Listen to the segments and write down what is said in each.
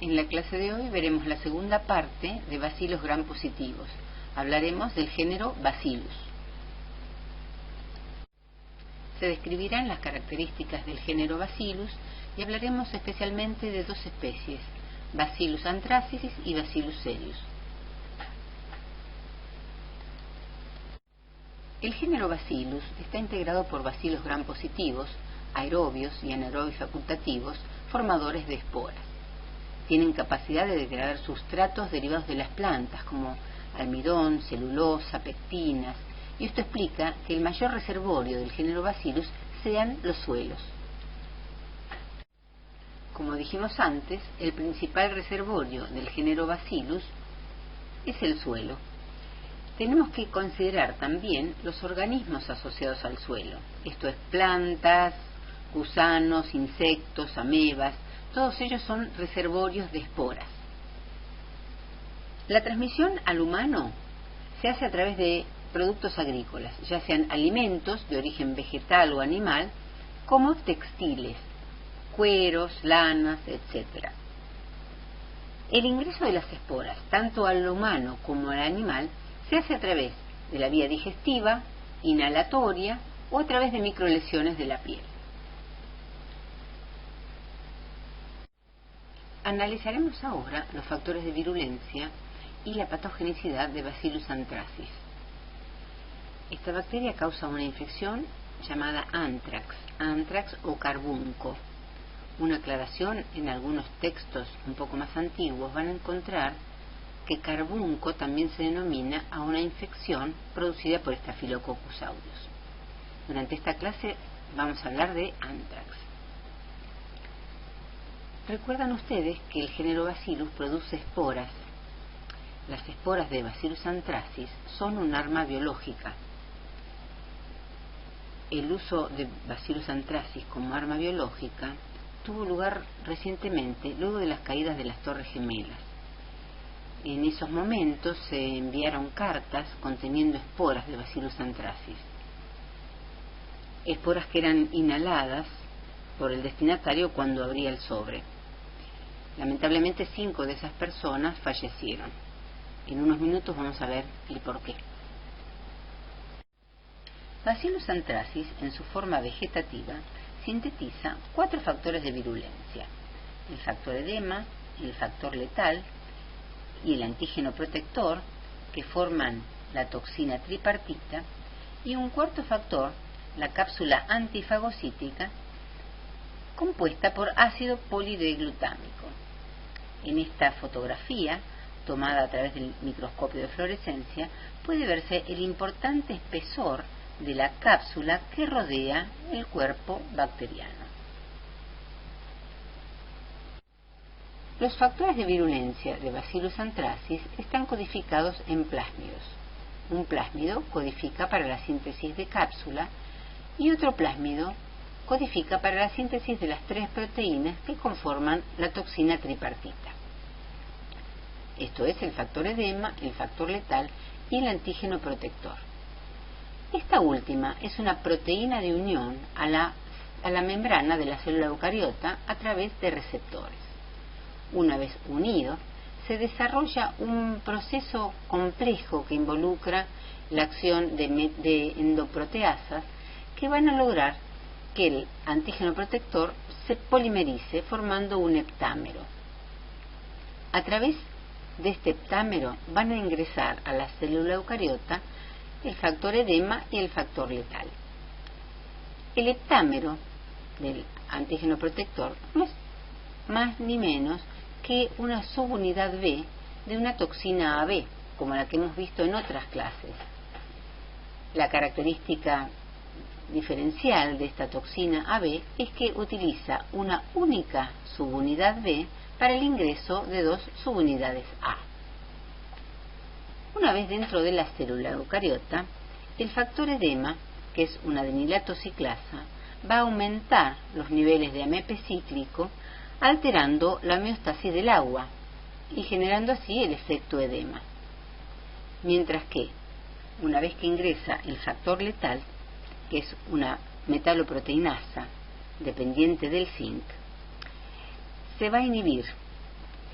En la clase de hoy veremos la segunda parte de bacilos gram positivos. Hablaremos del género Bacillus. Se describirán las características del género Bacillus y hablaremos especialmente de dos especies, Bacillus anthracis y Bacillus cereus. El género Bacillus está integrado por bacilos gram positivos, aerobios y anaerobios facultativos, formadores de esporas. Tienen capacidad de degradar sustratos derivados de las plantas, como almidón, celulosa, pectinas, y esto explica que el mayor reservorio del género Bacillus sean los suelos. Como dijimos antes, el principal reservorio del género Bacillus es el suelo. Tenemos que considerar también los organismos asociados al suelo, esto es plantas, gusanos, insectos, amebas, todos ellos son reservorios de esporas. La transmisión al humano se hace a través de productos agrícolas, ya sean alimentos de origen vegetal o animal, como textiles, cueros, lanas, etc. El ingreso de las esporas, tanto al humano como al animal, se hace a través de la vía digestiva, inhalatoria o a través de microlesiones de la piel. Analizaremos ahora los factores de virulencia y la patogenicidad de Bacillus anthracis. Esta bacteria causa una infección llamada anthrax o carbunco. Una aclaración: en algunos textos un poco más antiguos van a encontrar que carbunco también se denomina a una infección producida por Staphylococcus aureus. Durante esta clase vamos a hablar de anthrax. Recuerdan ustedes que el género Bacillus produce esporas. Las esporas de Bacillus anthracis son un arma biológica. El uso de Bacillus anthracis como arma biológica tuvo lugar recientemente, luego de las caídas de las Torres Gemelas. En esos momentos se enviaron cartas conteniendo esporas de Bacillus anthracis. Esporas que eran inhaladas por el destinatario cuando abría el sobre. Lamentablemente 5 de esas personas fallecieron. En unos minutos vamos a ver el porqué. Bacillus anthracis, en su forma vegetativa, sintetiza 4 factores de virulencia: el factor edema, el factor letal y el antígeno protector, que forman la toxina tripartita, y un cuarto factor, la cápsula antifagocítica, compuesta por ácido polideglutámico. En esta fotografía, tomada a través del microscopio de fluorescencia, puede verse el importante espesor de la cápsula que rodea el cuerpo bacteriano. Los factores de virulencia de Bacillus anthracis están codificados en plásmidos. Un plásmido codifica para la síntesis de cápsula y otro plásmido codifica para la síntesis de las 3 proteínas que conforman la toxina tripartita. Esto es el factor edema, el factor letal y el antígeno protector. Esta última es una proteína de unión a la membrana de la célula eucariota a través de receptores. Una vez unido, se desarrolla un proceso complejo que involucra la acción de endoproteasas que van a lograr que el antígeno protector se polimerice formando un heptámero. A través de este heptámero van a ingresar a la célula eucariota el factor edema y el factor letal. El heptámero del antígeno protector no es más ni menos que una subunidad B de una toxina AB, como la que hemos visto en otras clases. La característica diferencial de esta toxina AB es que utiliza una única subunidad B para el ingreso de 2 subunidades A. Una vez dentro de la célula eucariota, el factor edema, que es una adenilato ciclasa, va a aumentar los niveles de AMP cíclico, alterando la homeostasis del agua y generando así el efecto edema. Mientras que, una vez que ingresa el factor letal, que es una metaloproteinasa dependiente del zinc, se va a inhibir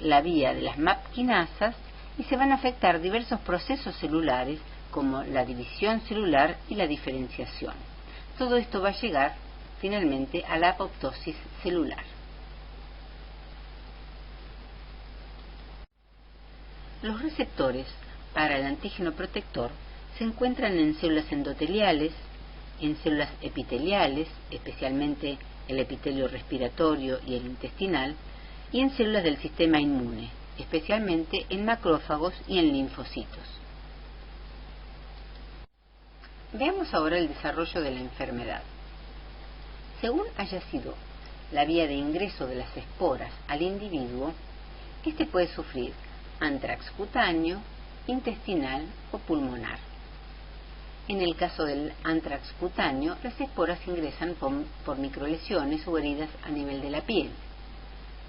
la vía de las MAP quinasas y se van a afectar diversos procesos celulares como la división celular y la diferenciación. Todo esto va a llegar finalmente a la apoptosis celular. Los receptores para el antígeno protector se encuentran en células endoteliales, en células epiteliales, especialmente el epitelio respiratorio y el intestinal, y en células del sistema inmune, especialmente en macrófagos y en linfocitos. Veamos ahora el desarrollo de la enfermedad. Según haya sido la vía de ingreso de las esporas al individuo, este puede sufrir antrax cutáneo, intestinal o pulmonar. En el caso del antrax cutáneo, las esporas ingresan por microlesiones o heridas a nivel de la piel.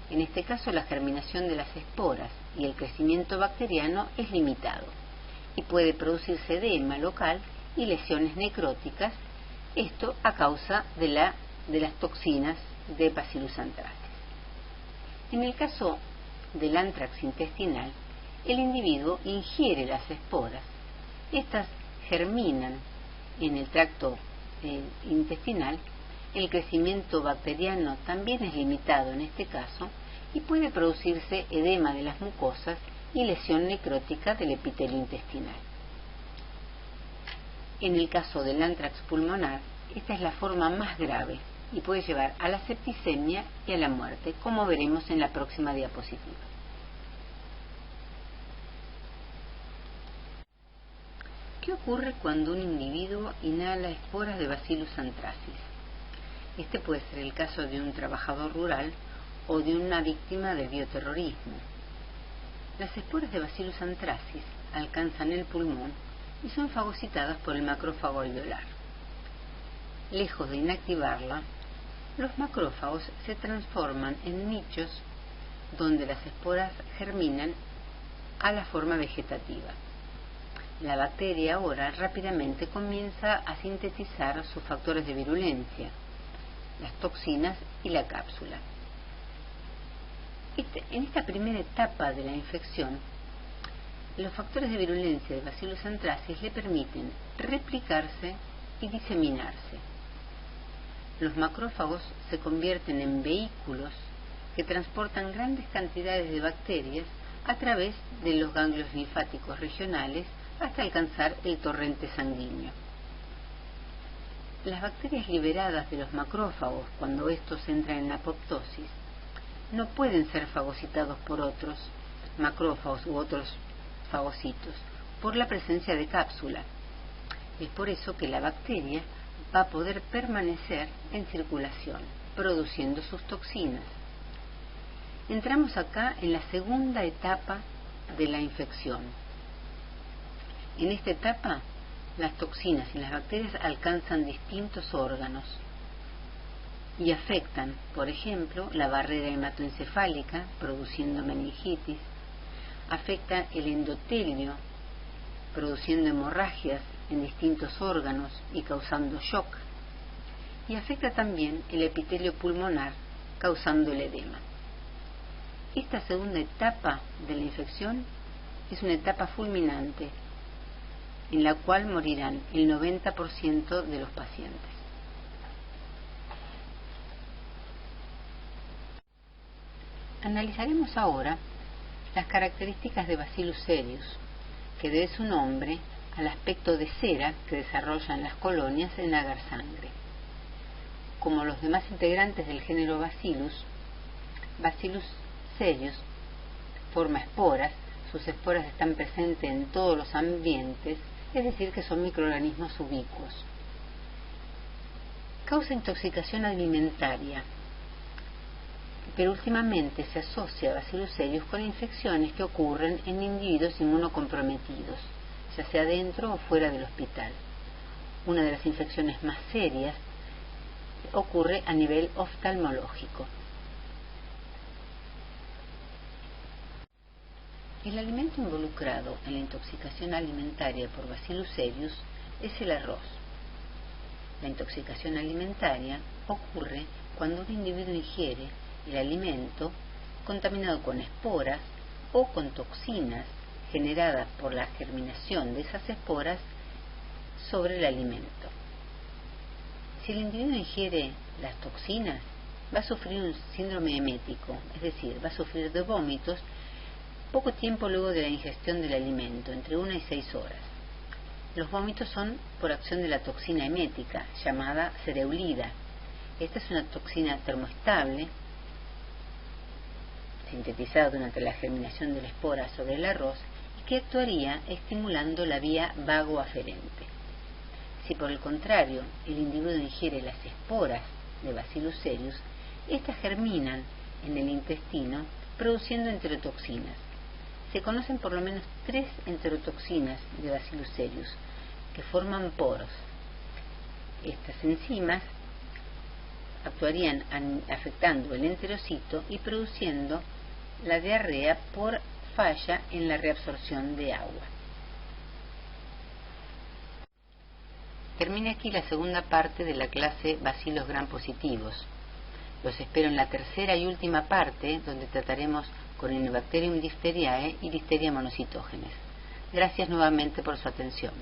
En este caso, la germinación de las esporas y el crecimiento bacteriano es limitado y puede producirse edema local y lesiones necróticas, esto a causa de las toxinas de Bacillus anthracis. En el caso del antrax intestinal, el individuo ingiere las esporas. Estas germinan en el tracto intestinal. El crecimiento bacteriano también es limitado en este caso y puede producirse edema de las mucosas y lesión necrótica del epitelio intestinal. En el caso del antrax pulmonar, esta es la forma más grave y puede llevar a la septicemia y a la muerte, como veremos en la próxima diapositiva. ¿Qué ocurre cuando un individuo inhala esporas de Bacillus anthracis? Este puede ser el caso de un trabajador rural o de una víctima de bioterrorismo. Las esporas de Bacillus anthracis alcanzan el pulmón y son fagocitadas por el macrófago alveolar. Lejos de inactivarla, los macrófagos se transforman en nichos donde las esporas germinan a la forma vegetativa. La bacteria ahora rápidamente comienza a sintetizar sus factores de virulencia, las toxinas y la cápsula. En esta primera etapa de la infección, los factores de virulencia de Bacillus anthracis le permiten replicarse y diseminarse. Los macrófagos se convierten en vehículos que transportan grandes cantidades de bacterias a través de los ganglios linfáticos regionales hasta alcanzar el torrente sanguíneo. Las bacterias liberadas de los macrófagos cuando estos entran en apoptosis no pueden ser fagocitados por otros macrófagos u otros fagocitos por la presencia de cápsula. Es por eso que la bacteria va a poder permanecer en circulación, produciendo sus toxinas. Entramos acá en la segunda etapa de la infección. En esta etapa, las toxinas y las bacterias alcanzan distintos órganos y afectan, por ejemplo, la barrera hematoencefálica, produciendo meningitis, afecta el endotelio, produciendo hemorragias en distintos órganos y causando shock, y afecta también el epitelio pulmonar, causando el edema. Esta segunda etapa de la infección es una etapa fulminante, en la cual morirán el 90% de los pacientes. Analizaremos ahora las características de Bacillus cereus, que debe su nombre al aspecto de cera que desarrollan las colonias en agar sangre. Como los demás integrantes del género Bacillus, Bacillus cereus forma esporas. Sus esporas están presentes en todos los ambientes, es decir, que son microorganismos ubicuos. Causa intoxicación alimentaria, pero últimamente se asocia a Bacillus cereus con infecciones que ocurren en individuos inmunocomprometidos, ya sea dentro o fuera del hospital. Una de las infecciones más serias ocurre a nivel oftalmológico. El alimento involucrado en la intoxicación alimentaria por Bacillus cereus es el arroz. La intoxicación alimentaria ocurre cuando un individuo ingiere el alimento contaminado con esporas o con toxinas generadas por la germinación de esas esporas sobre el alimento. Si el individuo ingiere las toxinas, va a sufrir un síndrome emético, es decir, va a sufrir de vómitos poco tiempo luego de la ingestión del alimento, entre 1 y 6 horas. Los vómitos son por acción de la toxina emética, llamada cereulida. Esta es una toxina termoestable, sintetizada durante la germinación de la espora sobre el arroz, y que actuaría estimulando la vía vagoaferente. Si por el contrario el individuo ingiere las esporas de Bacillus cereus, estas germinan en el intestino produciendo enterotoxinas. Se conocen por lo menos 3 enterotoxinas de Bacillus cereus que forman poros. Estas enzimas actuarían afectando el enterocito y produciendo la diarrea por falla en la reabsorción de agua. Termina aquí la segunda parte de la clase bacilos gram positivos. Los espero en la tercera y última parte, donde trataremos Corynebacterium diphtheriae y Listeria monocitógenes. Gracias nuevamente por su atención.